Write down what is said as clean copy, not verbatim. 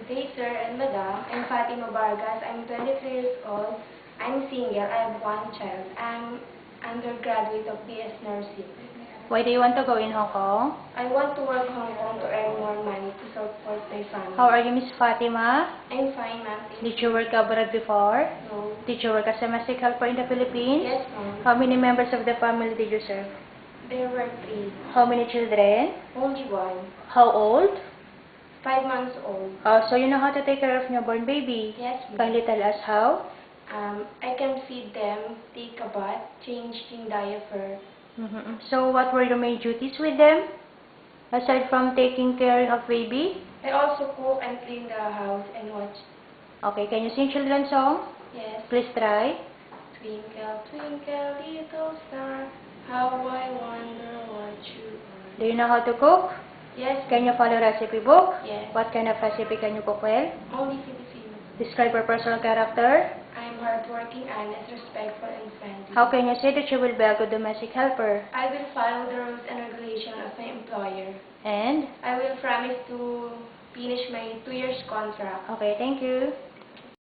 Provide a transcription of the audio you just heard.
day, sir and madam. I'm Fatima Vargas. I'm 23 years old. I'm single. I have one child. I'm undergraduate of BS Nursing. Why do you want to go in Hong Kong? I want to work Hong Kong to earn more money to support my family. How are you, Miss Fatima? I'm fine, ma'am. Did you work abroad before? No. Did you work as a domestic helper in the Philippines? Yes, ma'am. How many members of the family did you serve? There were 3. How many children? Only 1. How old? 5 months old. Oh, so you know how to take care of newborn baby? Yes, ma'am. Kindly tell us how? I can feed them, take a bath, change in diaper. So what were your main duties with them? Aside from taking care of baby? I also cook and clean the house and watch. Okay, can you sing children's song? Yes. Please try. Twinkle, twinkle, little star, how I wonder what you are. Do you know how to cook? Yes. Can you follow recipe book? Yes. What kind of recipe can you cook well? Only Filipino. Describe your personal character. I'm hardworking, honest, respectful, and friendly. How can you say that you will be a good domestic helper? I will follow the rules and regulations of my employer. And? I will promise to finish my 2 years contract. Okay, thank you.